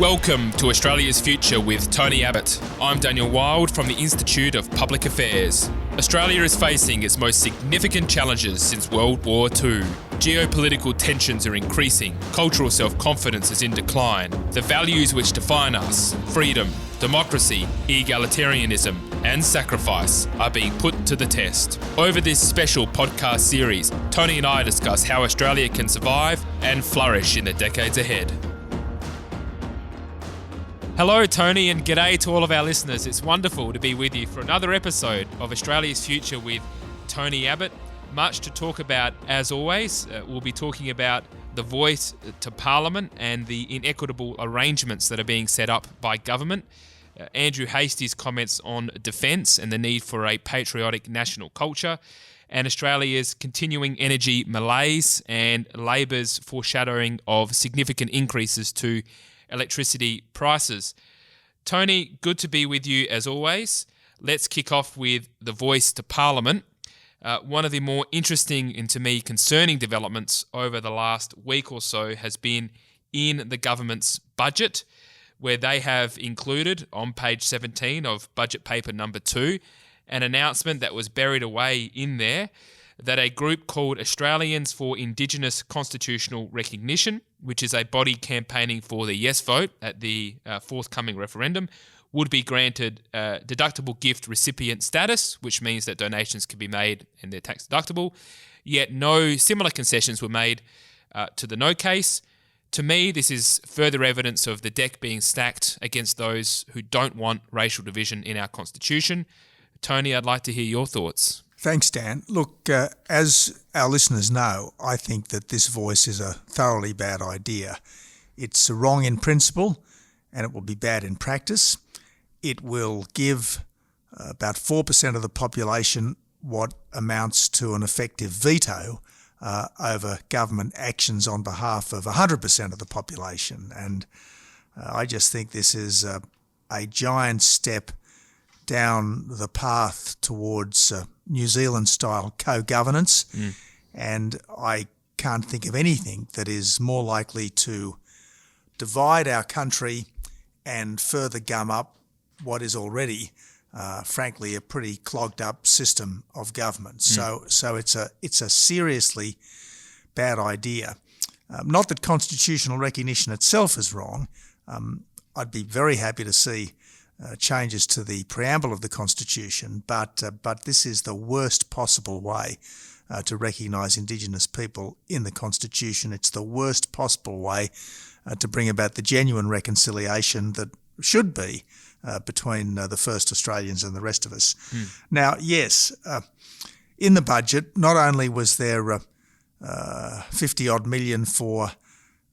Welcome to Australia's Future with Tony Abbott. I'm Daniel Wild from the Institute of Public Affairs. Australia is facing its most significant challenges since World War II. Geopolitical tensions are increasing, cultural self-confidence is in decline. The values which define us, freedom, democracy, egalitarianism, and sacrifice, are being put to the test. Over this special podcast series, Tony and I discuss how Australia can survive and flourish in the decades ahead. Hello, Tony, and g'day to all of our listeners. It's wonderful to be with you for another episode of Australia's Future with Tony Abbott. Much to talk about, as always. We'll be talking about the voice to Parliament and the inequitable arrangements that are being set up by government. Andrew Hastie's comments on defence and the need for a patriotic national culture, and Australia's continuing energy malaise and Labor's foreshadowing of significant increases to electricity prices. Tony, good to be with you as always. Let's kick off with the voice to Parliament. One of the more interesting and to me concerning developments over the last week or so has been in the government's budget, where they have included on page 17 of budget paper number 2 an announcement that was buried away in there that a group called Australians for Indigenous Constitutional Recognition, which is a body campaigning for the yes vote at the forthcoming referendum, would be granted deductible gift recipient status, which means that donations can be made and they're tax deductible. Yet no similar concessions were made to the no case. To me, this is further evidence of the deck being stacked against those who don't want racial division in our constitution. Tony, I'd like to hear your thoughts. Thanks, Dan. Look, as our listeners know, I think that this voice is a thoroughly bad idea. It's wrong in principle and it will be bad in practice. It will give about 4% of the population what amounts to an effective veto over government actions on behalf of 100% of the population. And I just think this is a giant step down the path towards New Zealand-style co-governance, and I can't think of anything that is more likely to divide our country and further gum up what is already, frankly, a pretty clogged-up system of government. So it's a seriously bad idea. Not that constitutional recognition itself is wrong. I'd be very happy to see changes to the preamble of the Constitution, but this is the worst possible way to recognise Indigenous people in the Constitution. It's the worst possible way to bring about the genuine reconciliation that should be between the first Australians and the rest of us. Now, yes, in the budget, not only was there 50-odd million for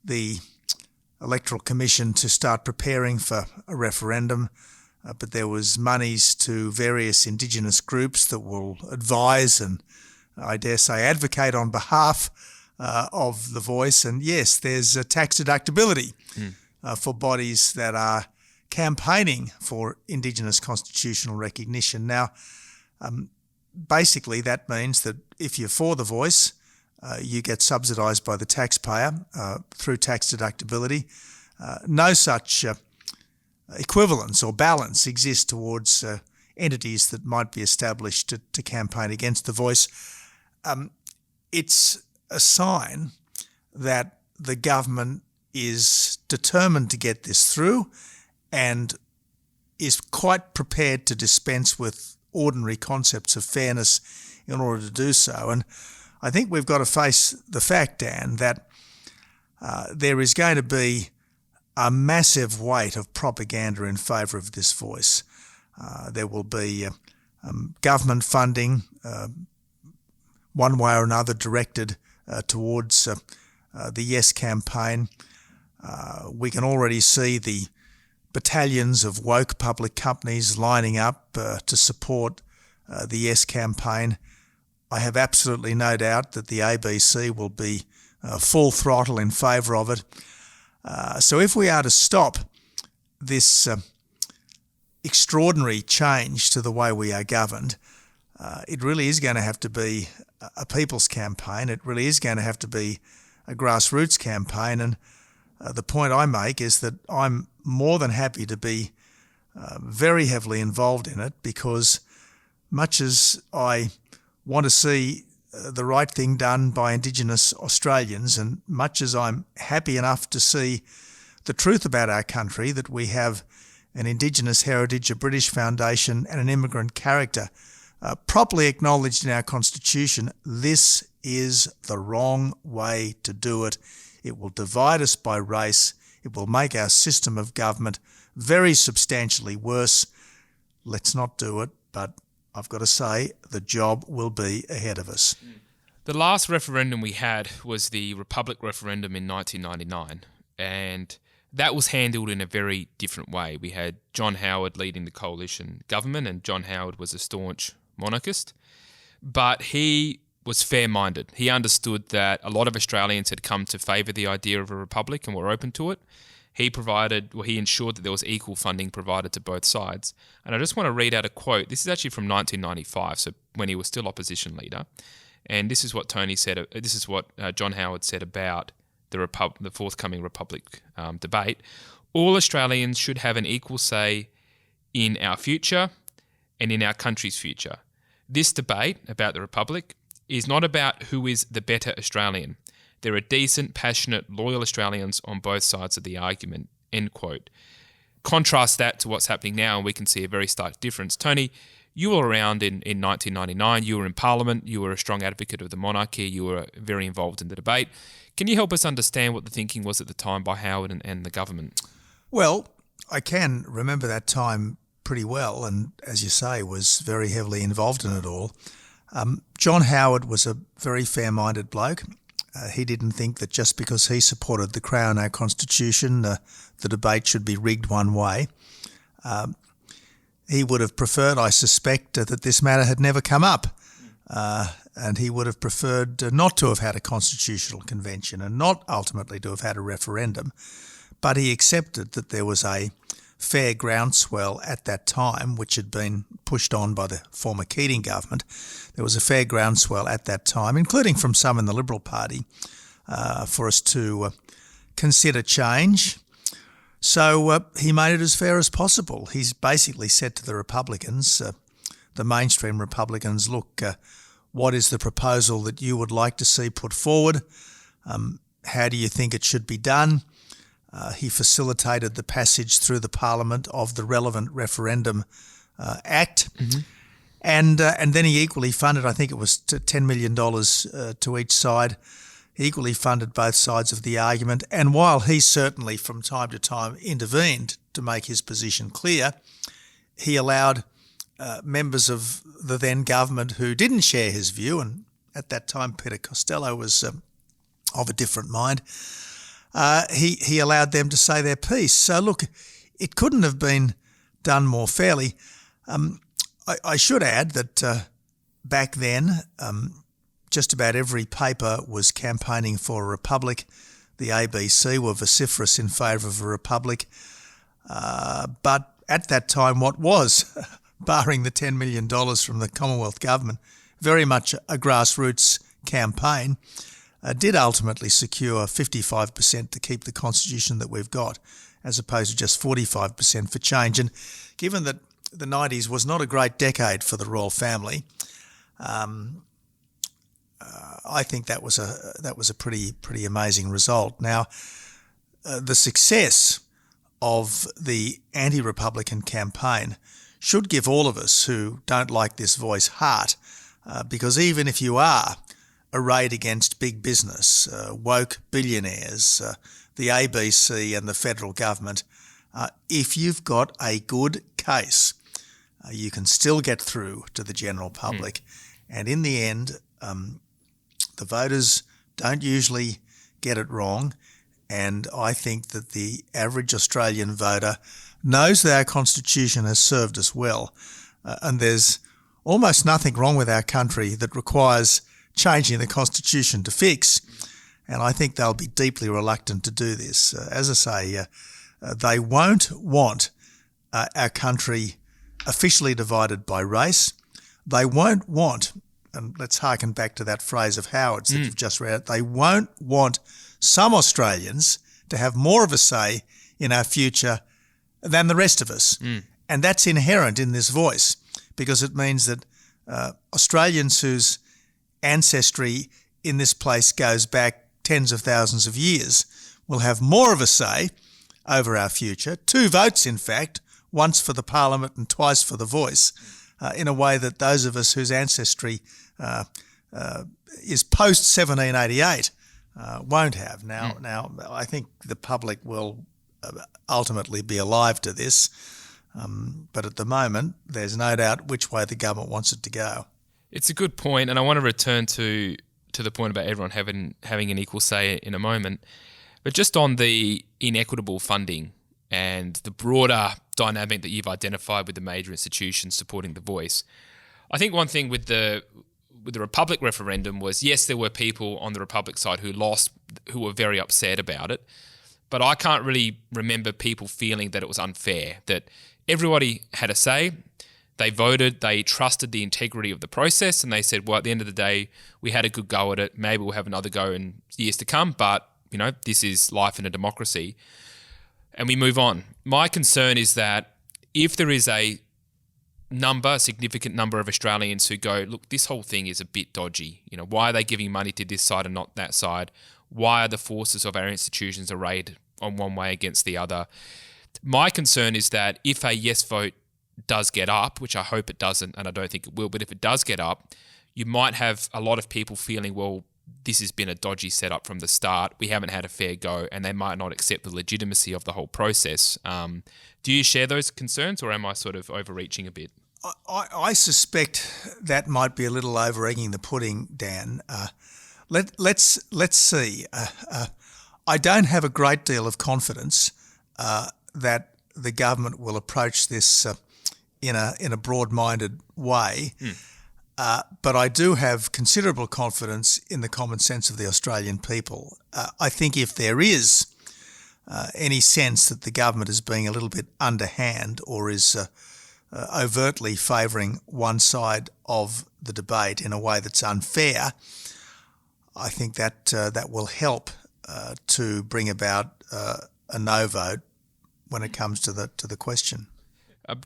the Electoral Commission to start preparing for a referendum, but there was monies to various Indigenous groups that will advise and, I dare say, advocate on behalf of the voice. And yes, there's a tax deductibility for bodies that are campaigning for Indigenous constitutional recognition. Now, basically that means that if you're for the voice, you get subsidised by the taxpayer through tax deductibility. No such equivalence or balance exists towards entities that might be established to campaign against the voice. It's a sign that the government is determined to get this through and is quite prepared to dispense with ordinary concepts of fairness in order to do so. And I think we've got to face the fact, Dan, that there is going to be a massive weight of propaganda in favour of this voice. There will be government funding, one way or another, directed towards the Yes campaign. We can already see the battalions of woke public companies lining up to support the Yes campaign. I have absolutely no doubt that the ABC will be full throttle in favour of it. So if we are to stop this extraordinary change to the way we are governed, it really is going to have to be a people's campaign. It really is going to have to be a grassroots campaign. And The point I make is that I'm more than happy to be very heavily involved in it, because much as I want to see the right thing done by Indigenous Australians, and much as I'm happy enough to see the truth about our country, that we have an Indigenous heritage, a British foundation and an immigrant character properly acknowledged in our Constitution, this is the wrong way to do it. It will divide us by race. It will make our system of government very substantially worse. Let's not do it, but I've got to say the job will be ahead of us. The last referendum we had was the Republic referendum in 1999, and that was handled in a very different way. We had John Howard leading the coalition government, and John Howard was a staunch monarchist, but he was fair-minded. He understood that a lot of Australians had come to favour the idea of a republic and were open to it. He ensured that there was equal funding provided to both sides. And I just want to read out a quote. This is actually from 1995, so when he was still opposition leader. And this is what Tony said. This is what John Howard said about the forthcoming Republic debate. All Australians should have an equal say in our future and in our country's future. This debate about the Republic is not about who is the better Australian. There are decent, passionate, loyal Australians on both sides of the argument, end quote. Contrast that to what's happening now, and we can see a very stark difference. Tony, you were around in 1999. You were in Parliament. You were a strong advocate of the monarchy. You were very involved in the debate. Can you help us understand what the thinking was at the time by Howard and the government? Well, I can remember that time pretty well, and as you say, was very heavily involved in it all. John Howard was a very fair-minded bloke. He didn't think that just because he supported the Crown, our Constitution, the debate should be rigged one way. He would have preferred, I suspect, that this matter had never come up. And he would have preferred not to have had a constitutional convention and not ultimately to have had a referendum. But he accepted that there was a fair groundswell at that time, which had been pushed on by the former Keating government. There was a fair groundswell at that time, including from some in the Liberal Party, for us to consider change. So he made it as fair as possible. He's basically said to the Republicans, the mainstream Republicans, look, what is the proposal that you would like to see put forward? How do you think it should be done? He facilitated the passage through the Parliament of the relevant Referendum Act. Mm-hmm. And then he equally funded, I think it was $10 million to each side. He equally funded both sides of the argument. And while he certainly from time to time intervened to make his position clear, he allowed members of the then government who didn't share his view, and at that time Peter Costello was of a different mind, he allowed them to say their piece. So look, it couldn't have been done more fairly. I should add that back then just about every paper was campaigning for a republic. The ABC were vociferous in favour of a republic. But at that time, what was, barring the $10 million from the Commonwealth government, very much a grassroots campaign, did ultimately secure 55% to keep the constitution that we've got, as opposed to just 45% for change. And given that the 90s was not a great decade for the royal family, I think that was a pretty amazing result. Now, the success of the anti-Republican campaign should give all of us who don't like this voice heart, because even if you are arrayed against big business, woke billionaires, the ABC and the federal government, if you've got a good case, you can still get through to the general public. And in the end, the voters don't usually get it wrong. And I think that the average Australian voter knows that our Constitution has served us well. And there's almost nothing wrong with our country that requires changing the Constitution to fix. And I think they'll be deeply reluctant to do this. As I say, they won't want our country officially divided by race. They won't want, and let's harken back to that phrase of Howard's that you've just read, they won't want some Australians to have more of a say in our future than the rest of us. And that's inherent in this voice, because it means that Australians whose ancestry in this place goes back tens of thousands of years will have more of a say over our future, 2 votes in fact, once for the parliament and twice for the voice, in a way that those of us whose ancestry is post-1788 won't have. Now, I think the public will ultimately be alive to this, but at the moment there's no doubt which way the government wants it to go. It's a good point, and I want to return to the point about everyone having an equal say in a moment. But just on the inequitable funding and the broader dynamic that you've identified with the major institutions supporting the voice, I think one thing with the Republic referendum was, yes, there were people on the Republic side who lost, who were very upset about it, but I can't really remember people feeling that it was unfair, that everybody had a say. They voted, they trusted the integrity of the process, and they said, well, at the end of the day, we had a good go at it. Maybe we'll have another go in years to come, but, you know, this is life in a democracy. And we move on. My concern is that if there is a significant number of Australians who go, look, this whole thing is a bit dodgy. You know, why are they giving money to this side and not that side? Why are the forces of our institutions arrayed on one way against the other? My concern is that if a yes vote does get up, which I hope it doesn't, and I don't think it will, but if it does get up, you might have a lot of people feeling, well, this has been a dodgy setup from the start. We haven't had a fair go, and they might not accept the legitimacy of the whole process. Do you share those concerns, or am I sort of overreaching a bit? I suspect that might be a little over egging the pudding, Dan. Let's see. I don't have a great deal of confidence that the government will approach this in a broad-minded way. But I do have considerable confidence in the common sense of the Australian people. I think if there is any sense that the government is being a little bit underhand or is overtly favouring one side of the debate in a way that's unfair, I think that will help to bring about a no vote when it comes to the question.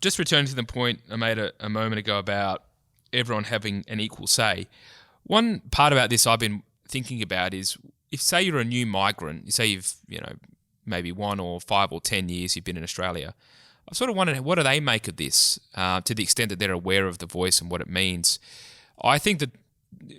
Just returning to the point I made a moment ago about everyone having an equal say. One part about this I've been thinking about is, if say you're a new migrant, you say you've, maybe 1 or 5 or 10 years you've been in Australia, I've sort of wondered, what do they make of this, to the extent that they're aware of the voice and what it means. I think that,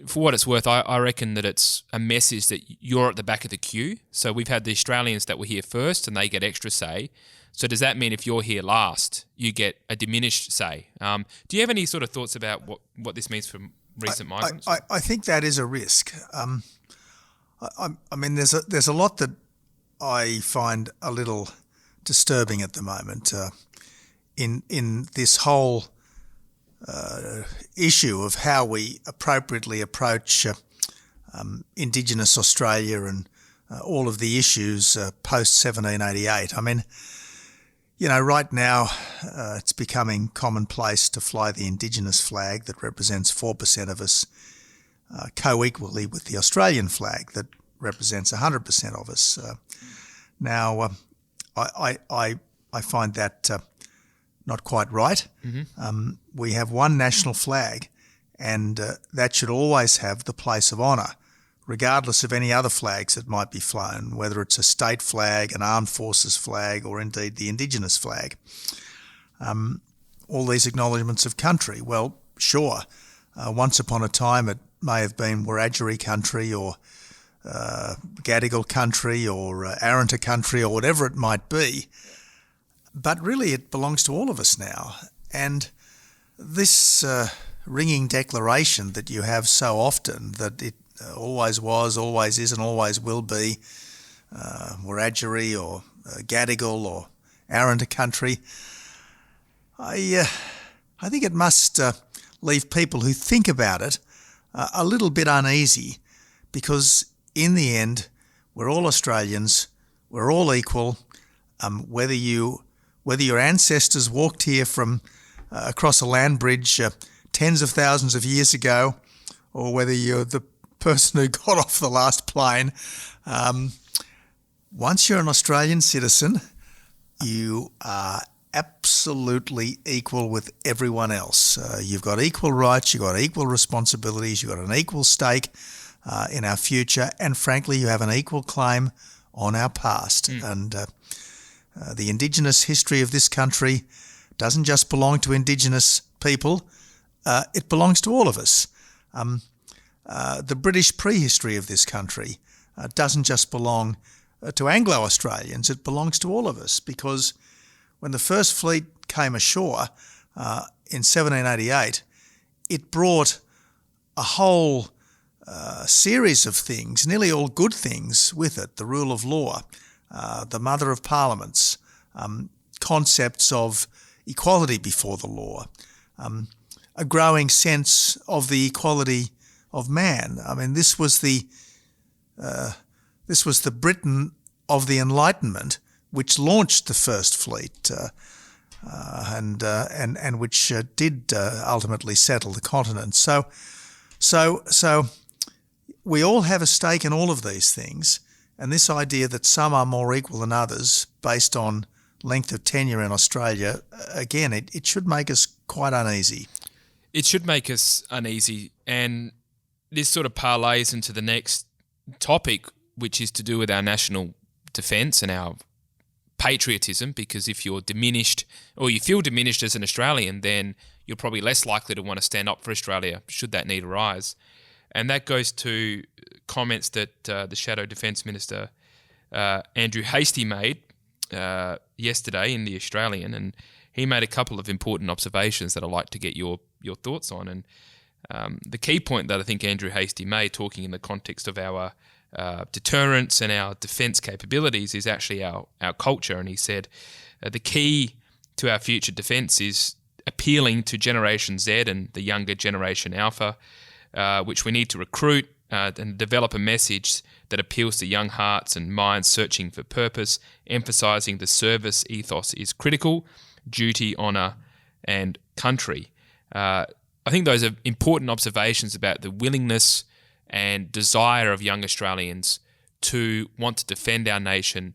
for what it's worth, I reckon that it's a message that you're at the back of the queue. So we've had the Australians that were here first and they get extra say. So does that mean if you're here last, you get a diminished say? Do you have any sort of thoughts about what this means for recent migrants? I think that is a risk. I mean, there's a lot that I find a little disturbing at the moment in this whole issue of how we appropriately approach Indigenous Australia and all of the issues post 1788. I mean, right now it's becoming commonplace to fly the Indigenous flag that represents 4% of us co-equally with the Australian flag that represents 100% of us. Now, I find that not quite right. Mm-hmm. We have one national flag, and that should always have the place of honour, regardless of any other flags that might be flown, whether it's a state flag, an armed forces flag, or indeed the Indigenous flag. All these acknowledgements of country, well, sure, once upon a time it may have been Wiradjuri country or Gadigal country or Arrernte country or whatever it might be, but really it belongs to all of us now. And this ringing declaration that you have so often, that it always was, always is and always will be Wiradjuri or Gadigal or Arrernte country, I think it must leave people who think about it a little bit uneasy, because in the end we're all Australians, we're all equal. Whether your ancestors walked here from across a land bridge tens of thousands of years ago, or whether you're the person who got off the last plane, Once you're an Australian citizen, you are absolutely equal with everyone else. You've got equal rights, you've got equal responsibilities, you've got an equal stake in our future, and frankly, you have an equal claim on our past. And the Indigenous history of this country doesn't just belong to Indigenous people, it belongs to all of us. The British prehistory of this country doesn't just belong to Anglo-Australians, it belongs to all of us, because when the first fleet came ashore in 1788, it brought a whole series of things, nearly all good things with it: the rule of law, the mother of parliaments, concepts of equality before the law, a growing sense of the equality of man. I mean, this was the Britain of the Enlightenment, which launched the first fleet, and which did ultimately settle the continent. So we all have a stake in all of these things, and this idea that some are more equal than others based on length of tenure in Australia, again, it should make us quite uneasy. It should make us uneasy, and this sort of parlays into the next topic, which is to do with our national defence and our patriotism, because if you're diminished or you feel diminished as an Australian, then you're probably less likely to want to stand up for Australia should that need arise. And that goes to comments that the Shadow Defence Minister Andrew Hastie made yesterday in The Australian, and he made a couple of important observations that I'd like to get your thoughts on. And the key point that I think Andrew Hastie made, talking in the context of our deterrence and our defence capabilities, is actually our culture. And he said the key to our future defence is appealing to Generation Z and the younger Generation Alpha, which we need to recruit and develop a message that appeals to young hearts and minds searching for purpose, emphasising the service ethos is critical, duty, honour and country. I think those are important observations about the willingness and desire of young Australians to want to defend our nation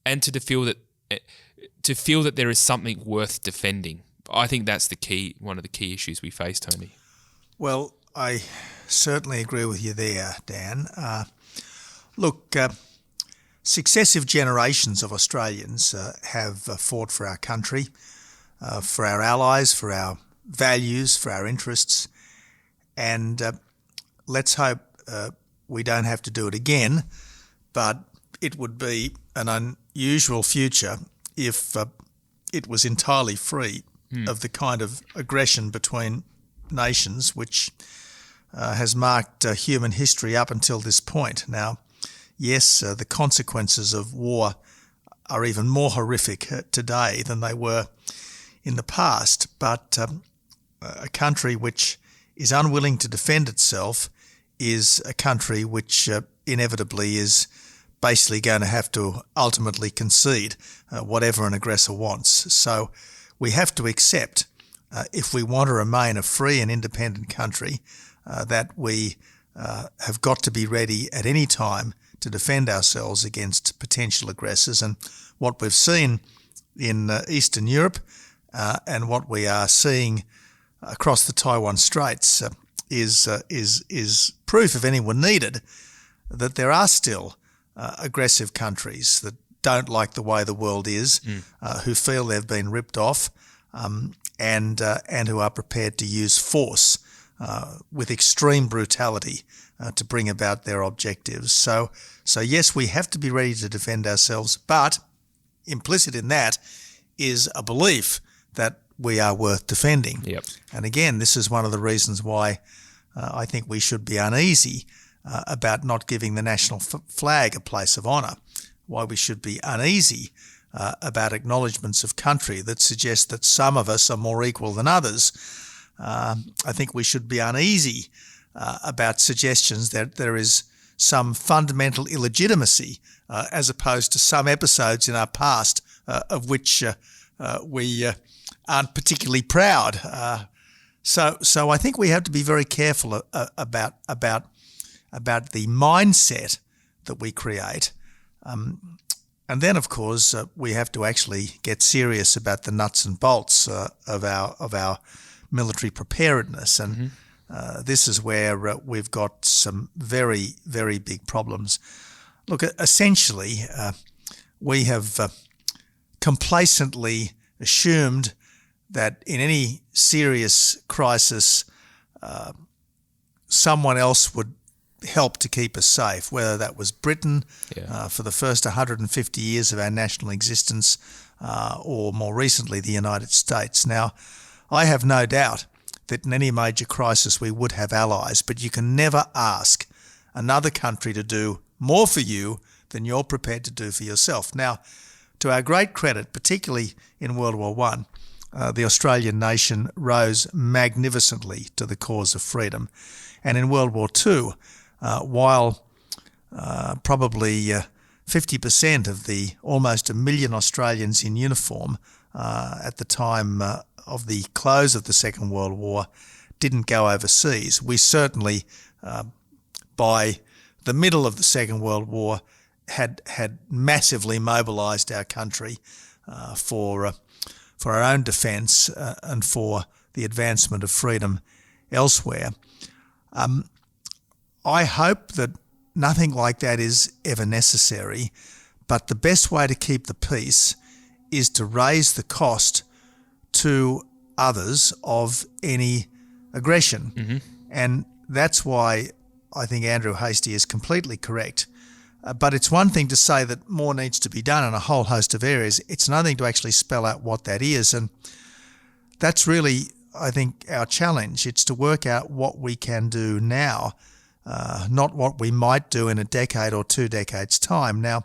and to feel that there is something worth defending. I think that's the key, one of the key issues we face, Tony. Well, I certainly agree with you there, Dan. Successive generations of Australians have fought for our country, for our allies, for our values, for our interests, and let's hope we don't have to do it again, but it would be an unusual future if it was entirely free of the kind of aggression between nations which has marked human history up until this point. Now, yes, the consequences of war are even more horrific today than they were in the past, but a country which is unwilling to defend itself is a country which inevitably is basically going to have to ultimately concede whatever an aggressor wants. So we have to accept, if we want to remain a free and independent country, that we have got to be ready at any time to defend ourselves against potential aggressors. And what we've seen in Eastern Europe and what we are seeing across the Taiwan Straits is proof, if anyone needed, that there are still aggressive countries that don't like the way the world is, who feel they've been ripped off, and who are prepared to use force with extreme brutality to bring about their objectives. So yes, we have to be ready to defend ourselves, but implicit in that is a belief that we are worth defending. Yep. And again, this is one of the reasons why I think we should be uneasy about not giving the national flag a place of honour, why we should be uneasy about acknowledgements of country that suggest that some of us are more equal than others. I think we should be uneasy about suggestions that there is some fundamental illegitimacy as opposed to some episodes in our past of which we aren't particularly proud. So I think we have to be very careful about the mindset that we create. And then, of course, we have to actually get serious about the nuts and bolts of our military preparedness. And this is where we've got some very, very big problems. Look, essentially, we have complacently assumed that in any serious crisis, someone else would help to keep us safe, whether that was Britain for the first 150 years of our national existence or more recently the United States. Now, I have no doubt that in any major crisis we would have allies, but you can never ask another country to do more for you than you're prepared to do for yourself. Now, to our great credit, particularly in World War I, the Australian nation rose magnificently to the cause of freedom. And in World War II, while probably 50% of the almost 1 million Australians in uniform at the time of the close of the Second World War didn't go overseas, we certainly, by the middle of the Second World War, had massively mobilised our country for our own defence and for the advancement of freedom elsewhere. I hope that nothing like that is ever necessary, but the best way to keep the peace is to raise the cost to others of any aggression. And that's why I think Andrew Hastie is completely correct. But it's one thing to say that more needs to be done in a whole host of areas. It's another thing to actually spell out what that is. And that's really, I think, our challenge. It's to work out what we can do now, not what we might do in a decade or 2 decades' time. Now,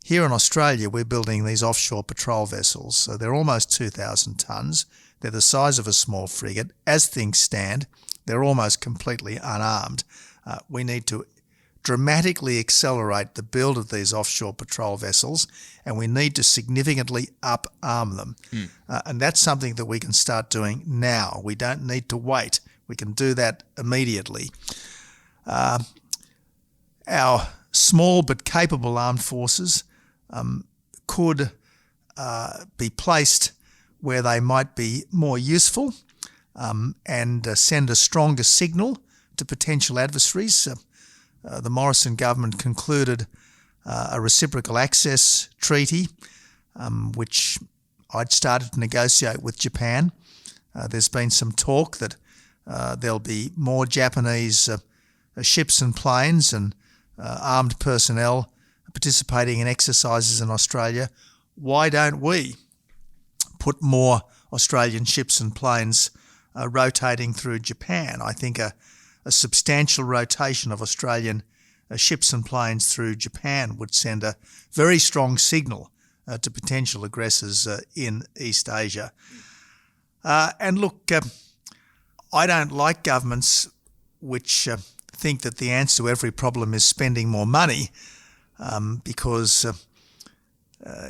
here in Australia, we're building these offshore patrol vessels. So they're almost 2,000 tonnes. They're the size of a small frigate. As things stand, they're almost completely unarmed. We need to dramatically accelerate the build of these offshore patrol vessels, and we need to significantly up-arm them. And that's something that we can start doing now. We don't need to wait. We can do that immediately. Our small but capable armed forces could be placed where they might be more useful and send a stronger signal to potential adversaries. The Morrison government concluded a reciprocal access treaty, which I'd started to negotiate with Japan. There's been some talk that there'll be more Japanese ships and planes and armed personnel participating in exercises in Australia. Why don't we put more Australian ships and planes rotating through Japan? I think a substantial rotation of Australian ships and planes through Japan would send a very strong signal to potential aggressors in East Asia. And look, I don't like governments which think that the answer to every problem is spending more money, because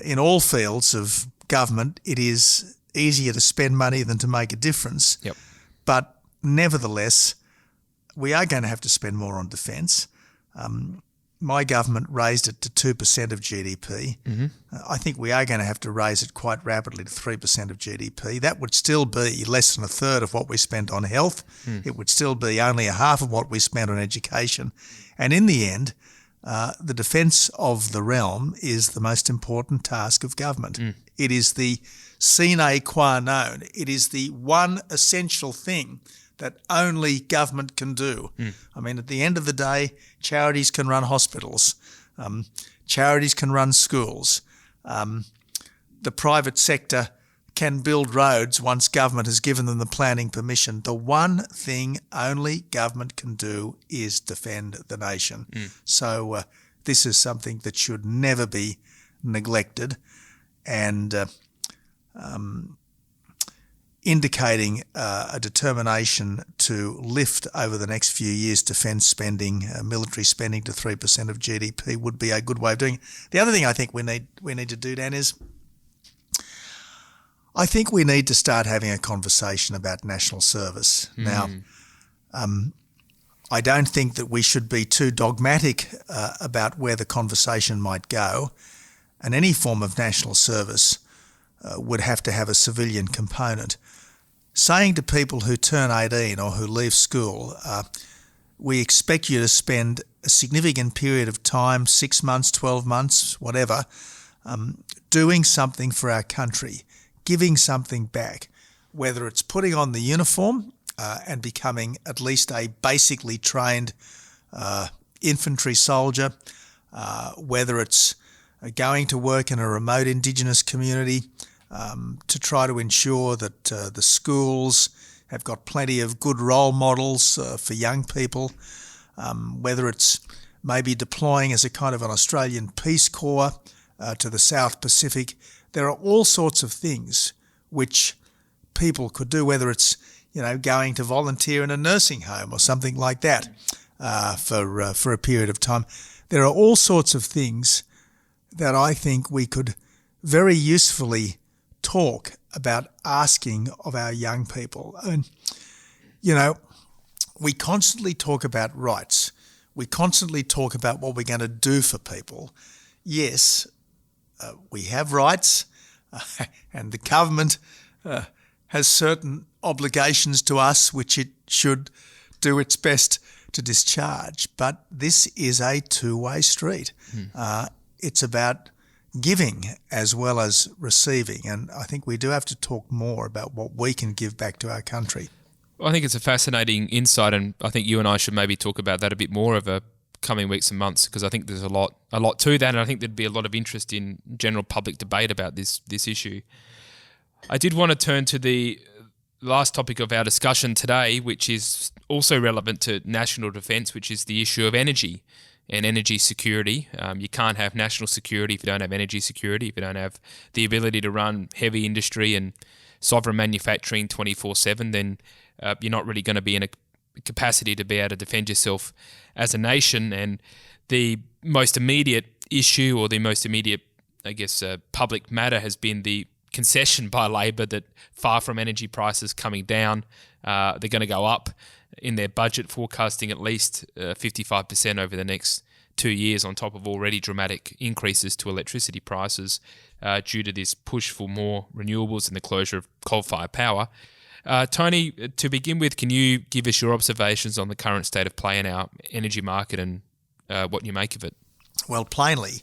in all fields of government it is easier to spend money than to make a difference. Yep. But nevertheless, we are going to have to spend more on defence. My government raised it to 2% of GDP. I think we are going to have to raise it quite rapidly to 3% of GDP. That would still be less than a third of what we spent on health. It would still be only a half of what we spent on education. And in the end, the defence of the realm is the most important task of government. It is the sine qua non. It is the one essential thing that only government can do. I mean, at the end of the day, charities can run hospitals, charities can run schools, the private sector can build roads once government has given them the planning permission. The one thing only government can do is defend the nation. So this is something that should never be neglected, and indicating a determination to lift over the next few years defence spending, military spending to 3% of GDP would be a good way of doing it. The other thing I think we need to do, Dan, is I think we need to start having a conversation about national service. Now, I don't think that we should be too dogmatic about where the conversation might go. and any form of national service would have to have a civilian component. Saying to people who turn 18 or who leave school, we expect you to spend a significant period of time, 6 months, 12 months, whatever, doing something for our country, giving something back, whether it's putting on the uniform and becoming at least a basically trained infantry soldier, whether it's going to work in a remote Indigenous community to try to ensure that the schools have got plenty of good role models for young people, whether it's maybe deploying as a kind of an Australian Peace Corps to the South Pacific. There are all sorts of things which people could do, whether it's going to volunteer in a nursing home or something like that for a period of time. There are all sorts of things that I think we could very usefully talk about asking of our young people. And, we constantly talk about rights. We constantly talk about what we're going to do for people. Yes, we have rights and the government has certain obligations to us which it should do its best to discharge. But this is a two-way street. It's about giving as well as receiving, and I think we do have to talk more about what we can give back to our country. Well, I think it's a fascinating insight, and I think you and I should maybe talk about that a bit more over coming weeks and months, because I think there's a lot to that, and I think there'd be a lot of interest in general public debate about this issue. I did want to turn to the last topic of our discussion today, which is also relevant to national defence, which is the issue of energy and energy security. You can't have national security if you don't have energy security, if you don't have the ability to run heavy industry and sovereign manufacturing 24/7, then you're not really going to be in a capacity to be able to defend yourself as a nation. And the most immediate issue, or the most immediate, public matter has been the concession by Labor that far from energy prices coming down, they're going to go up in their budget, forecasting at least 55% over the next 2 years, on top of already dramatic increases to electricity prices due to this push for more renewables and the closure of coal-fired power. Tony, to begin with, can you give us your observations on the current state of play in our energy market and what you make of it? Well, plainly,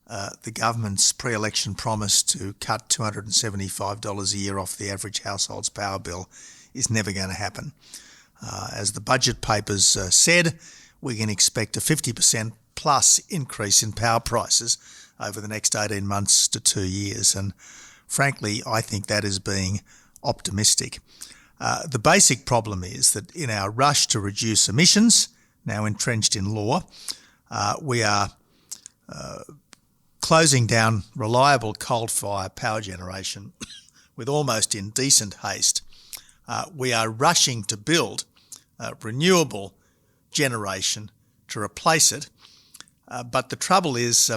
the government's pre-election promise to cut $275 a year off the average household's power bill is never going to happen. As the budget papers said, we can expect a 50% plus increase in power prices over the next 18 months to 2 years. And frankly, I think that is being optimistic. The basic problem is that in our rush to reduce emissions, now entrenched in law, we are closing down reliable coal-fired power generation with almost indecent haste. We are rushing to build renewable generation to replace it. But the trouble is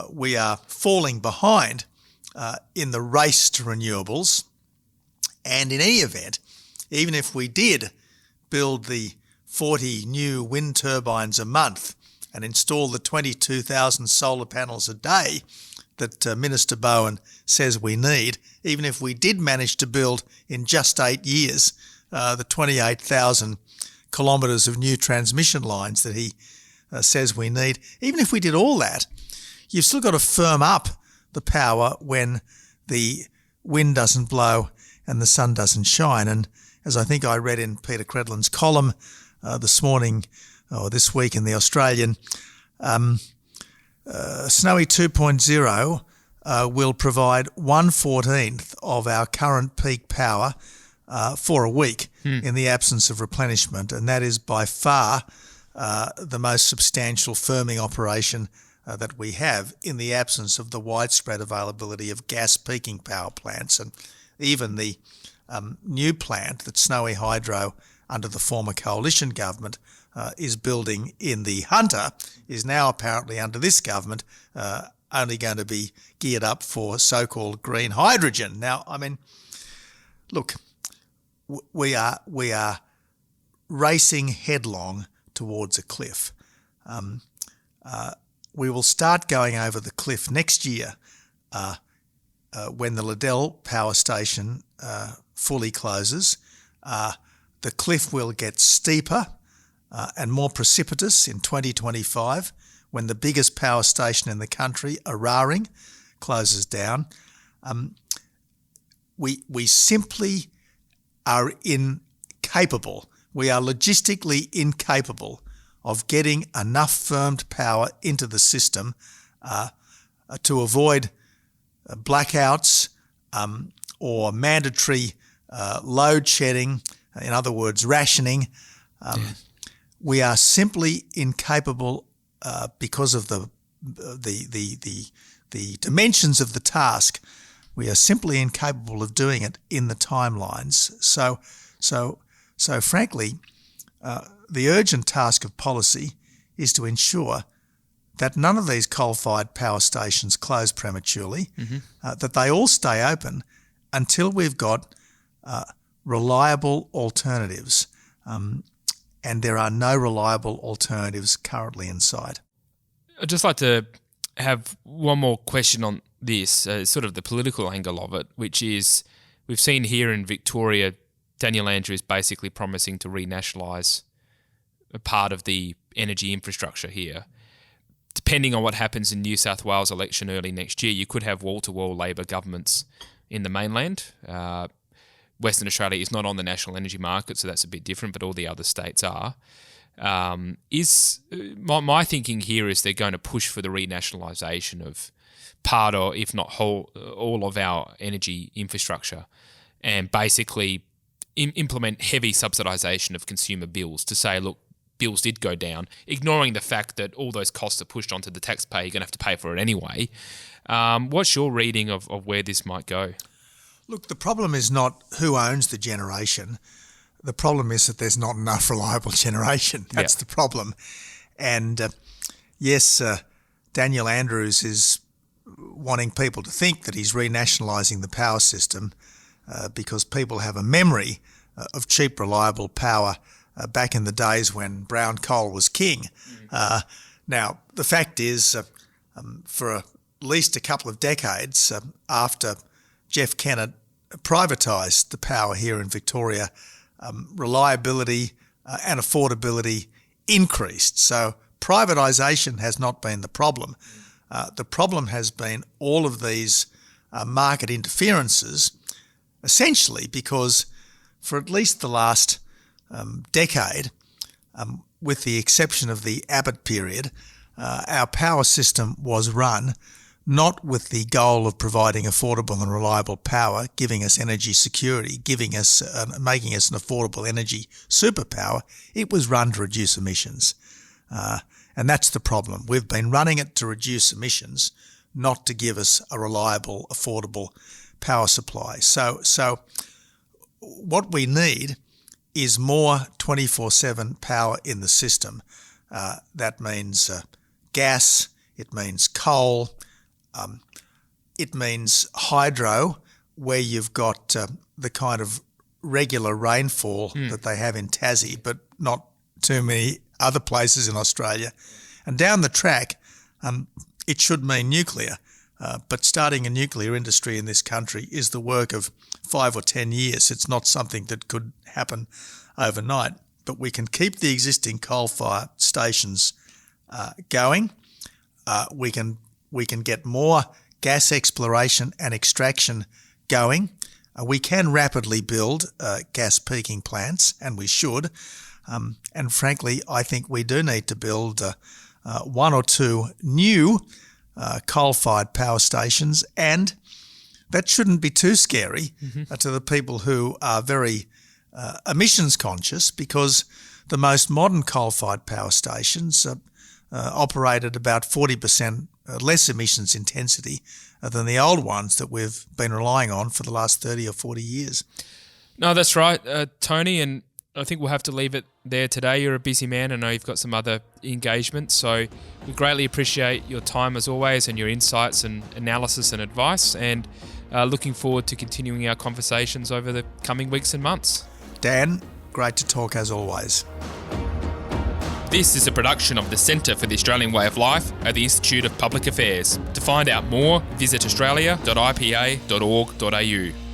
we are falling behind in the race to renewables. And in any event, even if we did build the 40 new wind turbines a month and install the 22,000 solar panels a day that Minister Bowen says we need, even if we did manage to build in just 8 years the 28,000 kilometres of new transmission lines that he says we need, even if we did all that, you've still got to firm up the power when the wind doesn't blow and the sun doesn't shine. And as I think I read in Peter Credlin's column this morning or this week in The Australian, Snowy 2.0 will provide 1/14 of our current peak power for a week in the absence of replenishment, and that is by far the most substantial firming operation that we have in the absence of the widespread availability of gas peaking power plants. And even the new plant that Snowy Hydro under the former coalition government is building in the Hunter is now apparently under this government only going to be geared up for so-called green hydrogen. Now, I mean, look, we are racing headlong towards a cliff. we will start going over the cliff next year when the Liddell power station fully closes. The cliff will get steeper and more precipitous in 2025 when the biggest power station in the country, Eraring, closes down. We simply are incapable. We are logistically incapable of getting enough firmed power into the system to avoid blackouts or mandatory load shedding, in other words, rationing. We are simply incapable because of the dimensions of the task. We are simply incapable of doing it in the timelines. So frankly, the urgent task of policy is to ensure that none of these coal-fired power stations close prematurely, that they all stay open until we've got reliable alternatives. And there are no reliable alternatives currently in sight. I'd just like to have one more question on this, sort of the political angle of it, which is we've seen here in Victoria, Daniel Andrews basically promising to renationalise a part of the energy infrastructure here. Depending on what happens in New South Wales election early next year, you could have wall-to-wall Labor governments in the mainland. Western Australia is not on the national energy market, so that's a bit different, but all the other states are. My thinking here is they're going to push for the renationalisation of part or, if not whole, all of our energy infrastructure, and basically implement heavy subsidisation of consumer bills to say, look, bills did go down, ignoring the fact that all those costs are pushed onto the taxpayer. You're going to have to pay for it anyway. What's your reading of where this might go? Look, the problem is not who owns the generation. The problem is that there's not enough reliable generation. That's the problem. And yes, Daniel Andrews is wanting people to think that he's renationalising the power system because people have a memory of cheap, reliable power back in the days when brown coal was king. Now, the fact is, for at least a couple of decades after Jeff Kennett privatised the power here in Victoria, reliability and affordability increased. So privatisation has not been the problem. The problem has been all of these market interferences, essentially because for at least the last decade, with the exception of the Abbott period, our power system was run not with the goal of providing affordable and reliable power, giving us energy security, making us an affordable energy superpower. It was run to reduce emissions. And that's the problem. We've been running it to reduce emissions, not to give us a reliable, affordable power supply. So what we need is more 24/7 power in the system. That means gas, it means coal, it means hydro, where you've got the kind of regular rainfall that they have in Tassie, but not too many other places in Australia. And down the track, it should mean nuclear. But starting a nuclear industry in this country is the work of 5 or 10 years. It's not something that could happen overnight. But we can keep the existing coal-fired stations going. We can get more gas exploration and extraction going. We can rapidly build gas peaking plants, and we should. And frankly, I think we do need to build 1 or 2 new coal-fired power stations, and that shouldn't be too scary to the people who are very emissions conscious, because the most modern coal-fired power stations operate at about 40% less emissions intensity than the old ones that we've been relying on for the last 30 or 40 years. No, that's right, Tony, and I think we'll have to leave it there today. You're a busy man. I know you've got some other engagements, so we greatly appreciate your time as always and your insights and analysis and advice, and looking forward to continuing our conversations over the coming weeks and months. Dan, great to talk as always. This is a production of the Centre for the Australian Way of Life at the Institute of Public Affairs. To find out more, visit australia.ipa.org.au.